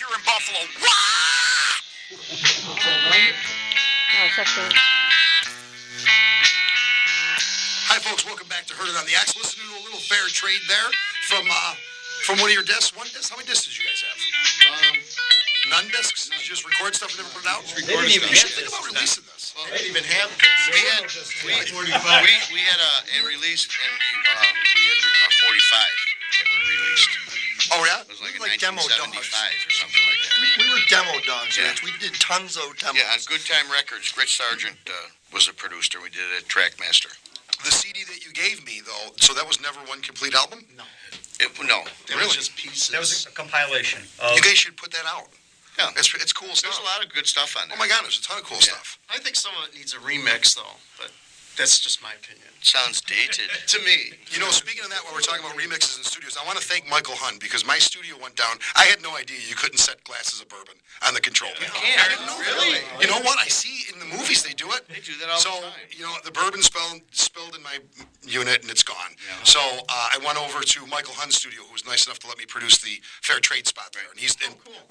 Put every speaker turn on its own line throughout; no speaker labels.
here in Buffalo. Wah! Hi, folks. Welcome back to Heard It on the Axe. Listen to a little fair trade there from one of your discs. One disc? How many discs did you guys have? None discs? Did you just record stuff and never put it out?
They didn't even
You should think about releasing this.
They didn't even have this.
We had a release, and we had 45 that were released.
Oh, yeah?
It was like,
Like
in
demo
1975
dogs.
or something like that.
We were demo dogs,
Yeah.
Rich. We did tons of demos.
Yeah, on Good Time Records, Rich Sargent was a producer. We did it at Trackmaster.
The CD that you gave me, though, so that was never one complete album?
No.
No.
It was just pieces.
That was a compilation.
You guys should put that out.
Yeah.
It's cool stuff.
There's a lot of good stuff on there.
Oh, my God, there's a ton of cool stuff.
I think some of it needs a remix, though, but that's just my opinion.
Sounds dated.
To me.
You know, speaking of that, while we're talking about remixes in studios, I want to thank Michael Hunn because my studio went down. I had no idea you couldn't set glasses of bourbon on the control panel. I didn't know
Really?
that. You know what? I see in the movies they do it.
They do that all
So,
the time.
you know, the bourbon spilled in my unit and it's gone.
Yeah.
So I went over to Michael Hunn's studio, who was nice enough to let me produce the fair trade spot there. And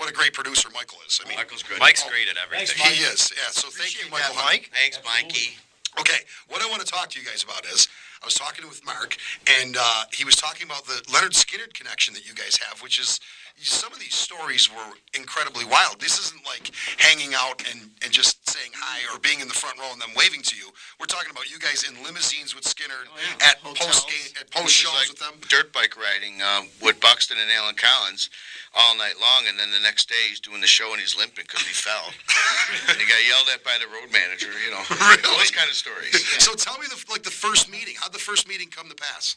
what a great producer Michael is. I mean,
Michael's good.
Mike's great at everything.
he is. Yeah. So thank you, Michael Hunn.
Mike.
Thanks, Mikey.
Okay, what I want to talk to you guys about is, I was talking with Mark, and he was talking about the Leonard Skinner connection that you guys have, which is, some of these stories were incredibly wild. This isn't like hanging out and just saying hi or being in the front row and them waving to you. We're talking about you guys in limousines with Skinner at post shows
Like
with them.
dirt bike riding with Buxton and Alan Collins all night long, and then the next day he's doing the show and he's limping because he fell. And he got yelled at by the road manager, you know.
Really?
Those kind of stories.
So tell me the first meeting. How'd the first meeting come to pass?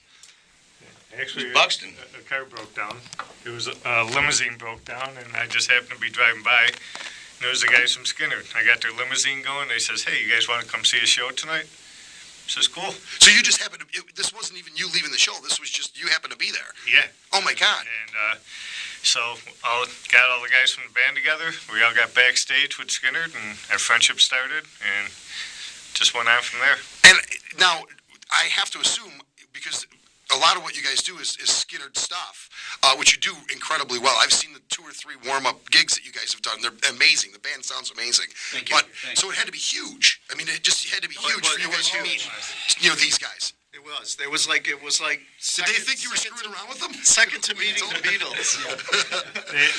Actually,
Buxton.
a car broke down. It was a limousine broke down, and I just happened to be driving by. And there was the guys from Skinner. I got their limousine going. They says, "Hey, you guys want to come see a show tonight?" I says, "Cool."
So you just happened to, this wasn't even you leaving the show. This was just, you happened to be there.
Yeah.
Oh my God.
And so got all the guys from the band together. We all got backstage with Skinner, and our friendship started, and just went on from there.
And now, I have to assume, because a lot of what you guys do is Skinner stuff, which you do incredibly well. I've seen the 2 or 3 warm-up gigs that you guys have done. They're amazing. The band sounds amazing.
Thank you.
But, so it had to be huge. I mean, it just had to be huge for you guys to meet, these guys.
It was. It was like.
Did they think you were screwing around with them?
Second to meeting the Beatles.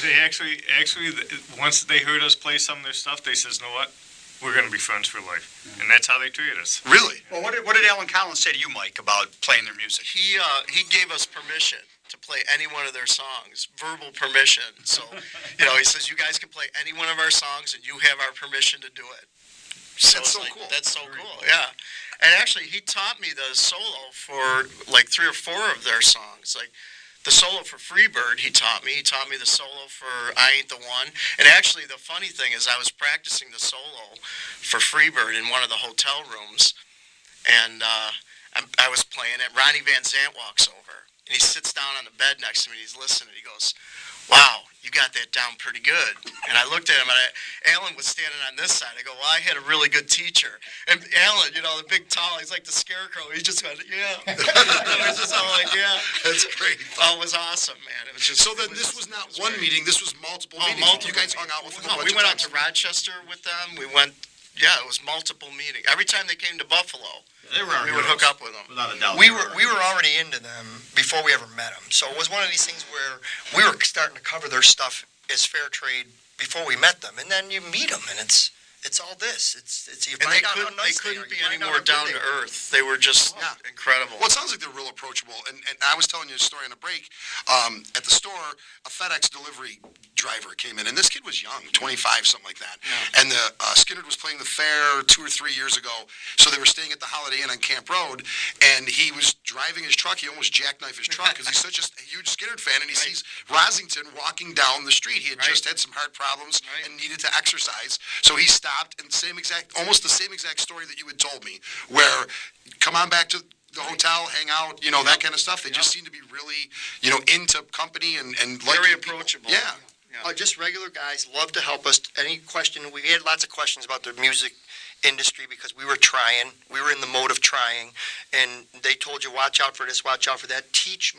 They actually, once they heard us play some of their stuff, they says, "Know what? We're going to be friends for life." And that's how they treated us.
Really?
Well, what did Alan Collins say to you, Mike, about playing their music?
He gave us permission to play any one of their songs, verbal permission. So, he says, "You guys can play any one of our songs, and you have our permission to do it."
That's so cool.
That's so cool, yeah. And actually, he taught me the solo for like 3 or 4 of their songs. Like the solo for Freebird, he taught me. He taught me the solo for I Ain't the One. And actually, the funny thing is I was practicing the solo for Freebird in one of the hotel rooms. And I was playing it. Ronnie Van Zant walks over. And he sits down on the bed next to me. And he's listening. He goes, "Wow, you got that down pretty good." And I looked at him, and Alan was standing on this side. I go, "Well, I had a really good teacher." And Alan, the big tall, he's like the scarecrow. He just went, "Yeah." It was just all like, "Yeah."
That's great.
Oh, it was awesome, man. It was just.
So then this was not one meeting. This was multiple meetings.
Multiple.
You guys hung out with them.
No, we went out to Rochester with them. We went. Yeah, it was multiple meetings. Every time they came to Buffalo, we would hook up with them.
Without a doubt.
We were already into them before we ever met them. So it was one of these things where we were starting to cover their stuff as fair trade before we met them, and then you meet them, and it's all this. It's you
And
find out how nice
they couldn't
are.
be
You
any
find out
more
how
down
good
to
they are.
earth. They were just incredible.
Well, it sounds like they're real approachable. And I was telling you a story on a break. At the store, a FedEx delivery driver came in, and this kid was young, 25, something like that. Yeah. And the Skinner was playing the fair 2 or 3 years ago, so they were staying at the Holiday Inn on Camp Road, and he was driving his truck. He almost jackknifed his truck because he's such a huge Skinner fan, and he sees Rosington walking down the street. He had just had some heart problems and needed to exercise, so he stopped, and almost the same exact story that you had told me, where come on back to the hotel, hang out, that kind of stuff. They just seem to be really, into company and
very approachable.
Yeah.
Just regular guys, love to help us. Any question, we had lots of questions about the music industry because we were trying. We were in the mode of trying, and they told you, watch out for this, watch out for that. Teach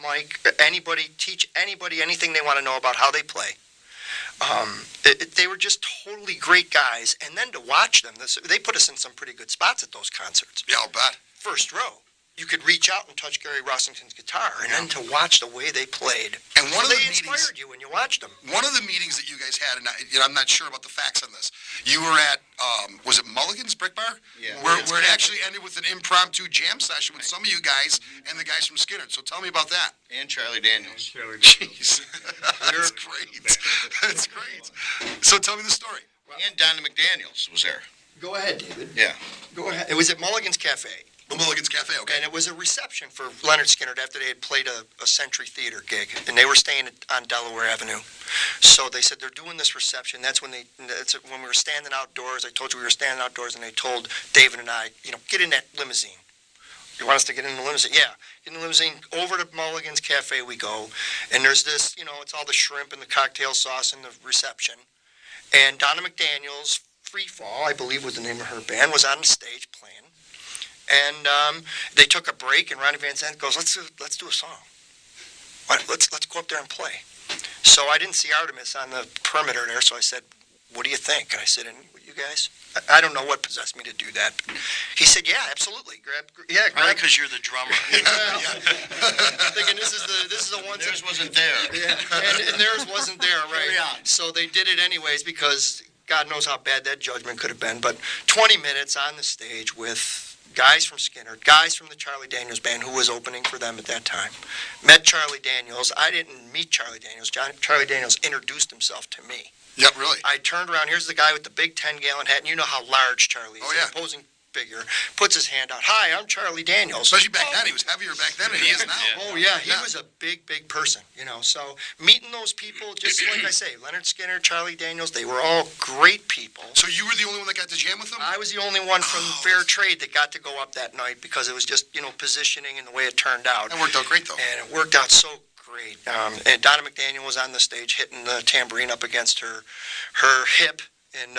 anybody anything they want to know about how they play. They were just totally great guys. And then to watch them, they put us in some pretty good spots at those concerts.
Yeah, I'll bet.
First row. You could reach out and touch Gary Rossington's guitar, and then to watch the way they played.
And one of the
they
meetings,
inspired you when you watched them.
one of the meetings that you guys had, and I'm not sure about the facts on this. You were at, was it Mulligan's Brick Bar?
Yeah.
Where it actually ended with an impromptu jam session with some of you guys and the guys from Skinner. So tell me about that.
And Charlie Daniels.
Jeez, that's great. That's great. So tell me the story.
And Donna McDaniels was there.
Go ahead, David.
Yeah.
Go ahead. It was at Mulligan's Cafe.
The Mulligan's Cafe, okay.
And it was a reception for Leonard Skinner after they had played a Century Theater gig, and they were staying on Delaware Avenue. So they said they're doing this reception. That's when when we were standing outdoors. I told you we were standing outdoors, and they told David and I, get in that limousine. You want us to get in the limousine? Yeah, get in the limousine. Over to Mulligan's Cafe we go, and there's this, it's all the shrimp and the cocktail sauce and the reception. And Donna McDaniels, Free Fall, I believe was the name of her band, was on the stage playing. And they took a break, and Ronnie Van Zant goes, let's do a song. Let's go up there and play. So I didn't see Artemis on the perimeter there, so I said, what do you think? And I said, and you guys? I don't know what possessed me to do that. But he said, yeah, absolutely. Grab.
Probably because you're the drummer.
I'm thinking this is the one.
Theirs wasn't there.
Yeah, and theirs wasn't there, right?
Carry on.
So they did it anyways because God knows how bad that judgment could have been. But 20 minutes on the stage with guys from Skinner, guys from the Charlie Daniels Band, who was opening for them at that time. Met Charlie Daniels. I didn't meet Charlie Daniels. Charlie Daniels introduced himself to me.
Yeah, really.
I turned around. Here's the guy with the big 10-gallon hat, and you know how large Charlie is.
Oh, yeah.
An imposing figure. Puts his hand out. Hi, I'm Charlie Daniels.
Especially back then. He was heavier back then than he is now.
Oh, yeah, he was a big, big person, So meeting those people, just like I say, Leonard Skinner, Charlie Daniels, they were all great people.
So you were the only one that got to jam with them?
I was the only one from Fair Trade that got to go up that night because it was just, positioning and the way it turned out.
That worked out great, though.
And it worked out so great. And Donna McDaniel was on the stage hitting the tambourine up against her hip, and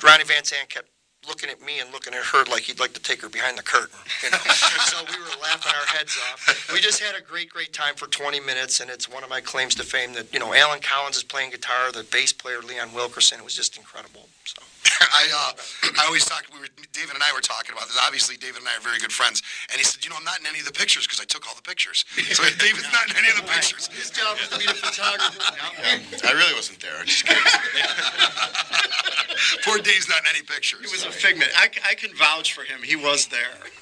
Ronnie Van Zant kept looking at me and looking at her like he'd like to take her behind the curtain, So we were laughing our heads off. We just had a great, great time for 20 minutes, and it's one of my claims to fame that, Alan Collins is playing guitar, the bass player, Leon Wilkerson. It was just incredible, so.
I always talk. David and I were talking about this. Obviously, David and I are very good friends. And he said, I'm not in any of the pictures because I took all the pictures. So David's not in any of the pictures.
His job was to be the photographer.
I really wasn't there. I'm just kidding.
Poor Dave's not in any pictures.
It was a figment. I can vouch for him. He was there.